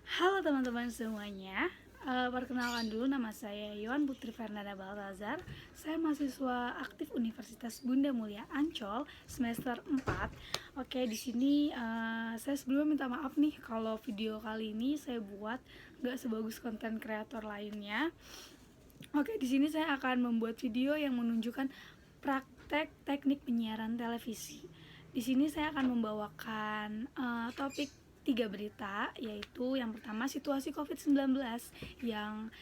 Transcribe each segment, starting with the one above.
Halo teman-teman semuanya, perkenalkan dulu nama saya Yohan Putri Fernanda Baltazar. Saya mahasiswa aktif Universitas Bunda Mulia Ancol semester 4. Oke, di sini saya sebelumnya minta maaf nih kalau video kali ini saya buat gak sebagus konten kreator lainnya. Oke, di sini saya akan membuat video yang menunjukkan praktek teknik penyiaran televisi. Di sini saya akan membawakan topik 3 berita, yaitu yang pertama situasi COVID-19 yang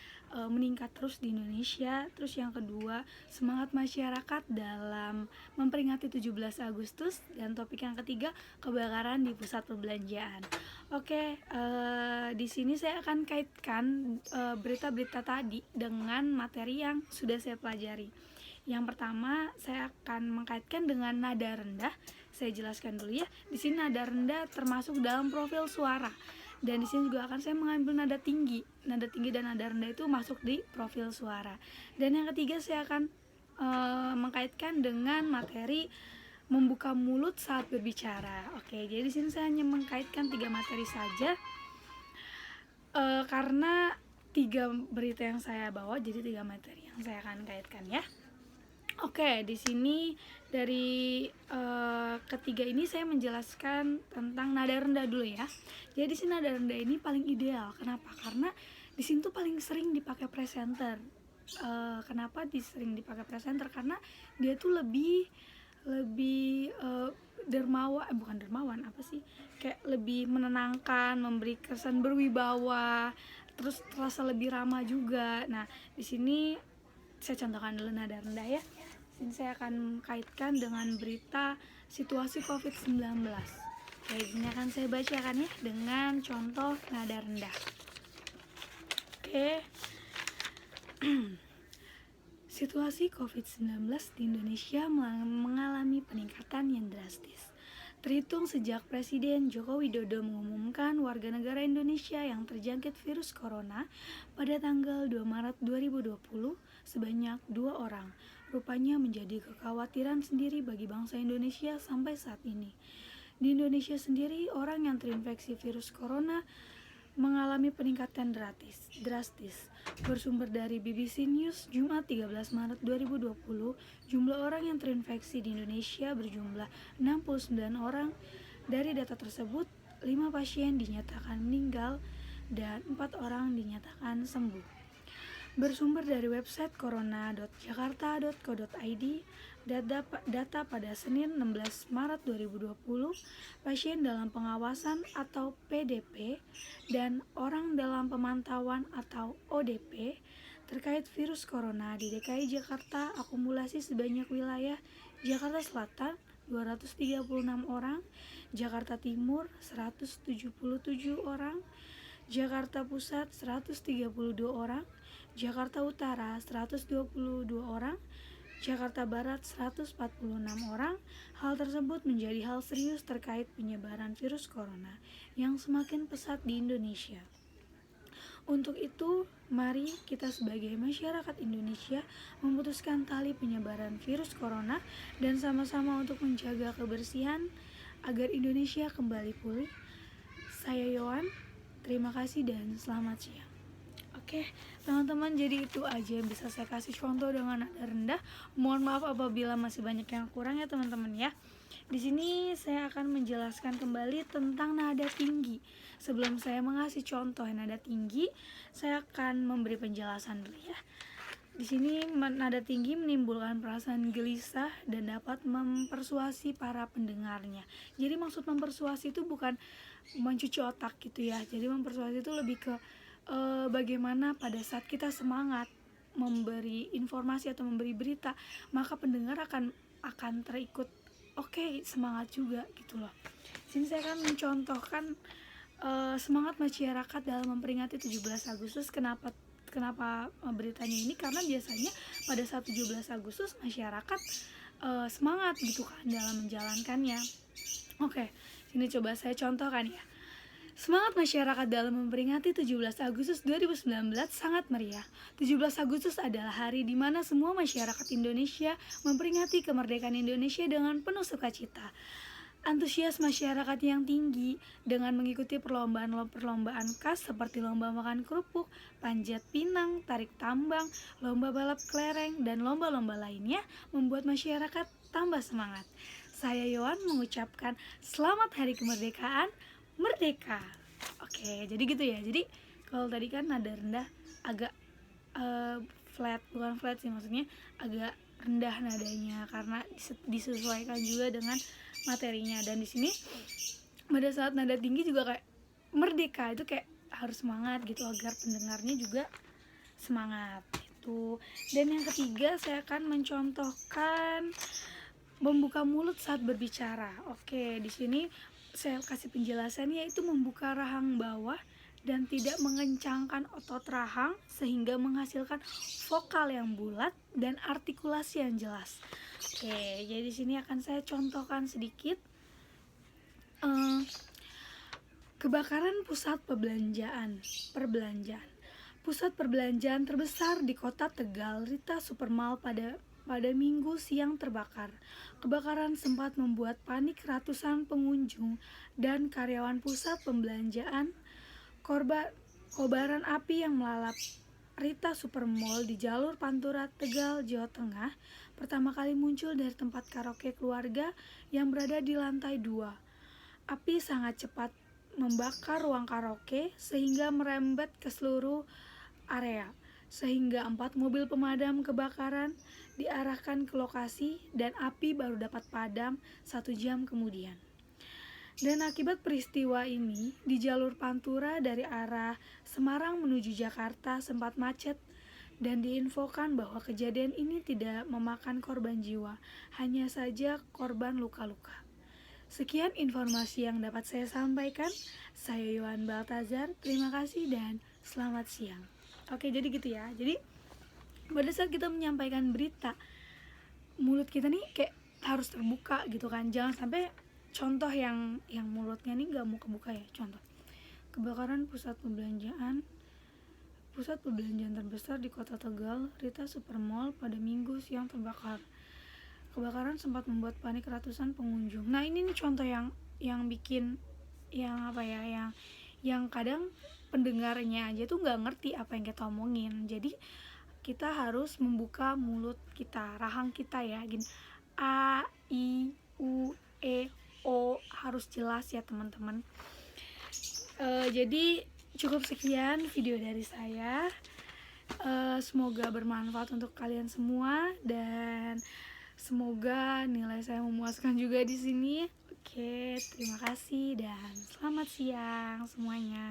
meningkat terus di Indonesia. Terus yang kedua, semangat masyarakat dalam memperingati 17 Agustus. Dan topik yang ketiga, kebakaran di pusat perbelanjaan. Oke, di sini saya akan kaitkan berita-berita tadi dengan materi yang sudah saya pelajari. Yang pertama, saya akan mengkaitkan dengan nada rendah. Saya jelaskan dulu ya. Di sini nada rendah termasuk dalam profil suara. Dan di sini juga akan saya mengambil nada tinggi. Nada tinggi dan nada rendah itu masuk di profil suara. Dan yang ketiga, saya akan mengkaitkan dengan materi membuka mulut saat berbicara. Oke, jadi di sini saya hanya mengkaitkan 3 materi saja. Karena 3 berita yang saya bawa, jadi 3 materi yang saya akan kaitkan ya. Oke, di sini dari ketiga ini saya menjelaskan tentang nada rendah dulu ya. Jadi di sini nada rendah ini paling ideal. Kenapa? Karena di sini tuh paling sering dipakai presenter. Kenapa sering dipakai presenter? Karena dia tuh lebih bukan dermawan, apa sih? Kayak lebih menenangkan, memberi kesan berwibawa, terus terasa lebih ramah juga. Nah, di sini saya contohkan dulu nada rendah ya. Sini saya akan kaitkan dengan berita situasi COVID-19. Kayak gini akan saya bacakan ya dengan contoh nada rendah. Oke. Situasi COVID-19 di Indonesia mengalami peningkatan yang drastis. Terhitung sejak Presiden Joko Widodo mengumumkan warga negara Indonesia yang terjangkit virus corona pada tanggal 2 Maret 2020 sebanyak 2 orang. Rupanya menjadi kekhawatiran sendiri bagi bangsa Indonesia sampai saat ini. Di Indonesia sendiri, orang yang terinfeksi virus corona mengalami peningkatan drastis. Bersumber dari BBC News, Jumat 13 Maret 2020, jumlah orang yang terinfeksi di Indonesia berjumlah 69 orang. Dari data tersebut, 5 pasien dinyatakan meninggal dan 4 orang dinyatakan sembuh. Bersumber dari website corona.jakarta.co.id, data pada Senin 16 Maret 2020, pasien dalam pengawasan atau PDP dan orang dalam pemantauan atau ODP terkait virus corona di DKI Jakarta akumulasi sebanyak wilayah Jakarta Selatan 236 orang, Jakarta Timur 177 orang, Jakarta Pusat 132 orang, Jakarta Utara 122 orang, Jakarta Barat 146 orang. Hal tersebut menjadi hal serius terkait penyebaran virus corona yang semakin pesat di Indonesia. Untuk itu, mari kita sebagai masyarakat Indonesia memutuskan tali penyebaran virus corona dan sama-sama untuk menjaga kebersihan agar Indonesia kembali pulih. Saya Yohan, terima kasih dan selamat siang. Oke, teman-teman, jadi itu aja yang bisa saya kasih contoh dengan nada rendah. Mohon maaf apabila masih banyak yang kurang ya teman-teman ya. Di sini saya akan menjelaskan kembali tentang nada tinggi. Sebelum saya mengasih contoh nada tinggi, saya akan memberi penjelasan dulu ya. Di sini nada tinggi menimbulkan perasaan gelisah dan dapat mempersuasi para pendengarnya. Jadi maksud mempersuasi itu bukan mencuci otak gitu ya. Jadi mempersuasi itu lebih ke bagaimana pada saat kita semangat memberi informasi atau memberi berita, maka pendengar akan terikut semangat juga gitu loh. Sini saya akan mencontohkan semangat masyarakat dalam memperingati 17 Agustus. Kenapa beritanya ini? Karena biasanya pada saat 17 Agustus masyarakat semangat gitu kan dalam menjalankannya. Oke, sini coba saya contohkan ya. Semangat masyarakat dalam memperingati 17 Agustus 2019 sangat meriah. 17 Agustus adalah hari di mana semua masyarakat Indonesia memperingati kemerdekaan Indonesia dengan penuh sukacita. Antusias masyarakat yang tinggi dengan mengikuti perlombaan-perlombaan khas seperti lomba makan kerupuk, panjat pinang, tarik tambang, lomba balap kelereng, dan lomba-lomba lainnya membuat masyarakat tambah semangat. Saya Yohan mengucapkan selamat hari kemerdekaan, merdeka. Oke, jadi gitu ya. Jadi kalau tadi kan nada rendah agak flat, bukan flat sih, maksudnya agak rendah nadanya karena disesuaikan juga dengan materinya. Dan di sini pada saat nada tinggi juga kayak merdeka itu kayak harus semangat gitu agar pendengarnya juga semangat itu. Dan yang ketiga saya akan mencontohkan membuka mulut saat berbicara. Oke, di sini saya kasih penjelasan yaitu membuka rahang bawah dan tidak mengencangkan otot rahang sehingga menghasilkan vokal yang bulat dan artikulasi yang jelas. Oke, jadi di sini akan saya contohkan sedikit. Kebakaran pusat perbelanjaan. Pusat perbelanjaan terbesar di kota Tegal, Rita Supermall pada Minggu siang terbakar. Kebakaran sempat membuat panik ratusan pengunjung dan karyawan pusat pembelanjaan. Kobaran api yang melalap Rita Supermall di jalur Pantura, Tegal, Jawa Tengah pertama kali muncul dari tempat karaoke keluarga yang berada di lantai 2. Api sangat cepat membakar ruang karaoke sehingga merembet ke seluruh area, sehingga 4 mobil pemadam kebakaran diarahkan ke lokasi dan api baru dapat padam 1 jam kemudian. Dan akibat peristiwa ini, di jalur Pantura dari arah Semarang menuju Jakarta sempat macet dan diinfokan bahwa kejadian ini tidak memakan korban jiwa, hanya saja korban luka-luka. Sekian informasi yang dapat saya sampaikan. Saya Yohan Baltazar, terima kasih dan selamat siang. Oke, jadi gitu ya. Jadi pada saat kita menyampaikan berita, mulut kita nih kayak harus terbuka gitu kan. Jangan sampai contoh yang mulutnya nih gak mau kebuka ya. Contoh, kebakaran pusat perbelanjaan terbesar di kota Tegal, Rita Supermall pada Minggu siang terbakar. Kebakaran sempat membuat panik ratusan pengunjung. Nah ini nih contoh yang bikin yang kadang pendengarnya aja tuh nggak ngerti apa yang kita omongin. Jadi kita harus membuka mulut kita, rahang kita ya, gini, a, i, u, e, o, harus jelas ya teman-teman. Jadi cukup sekian video dari saya. Semoga bermanfaat untuk kalian semua dan semoga nilai saya memuaskan juga di sini. Oke, terima kasih dan selamat siang semuanya.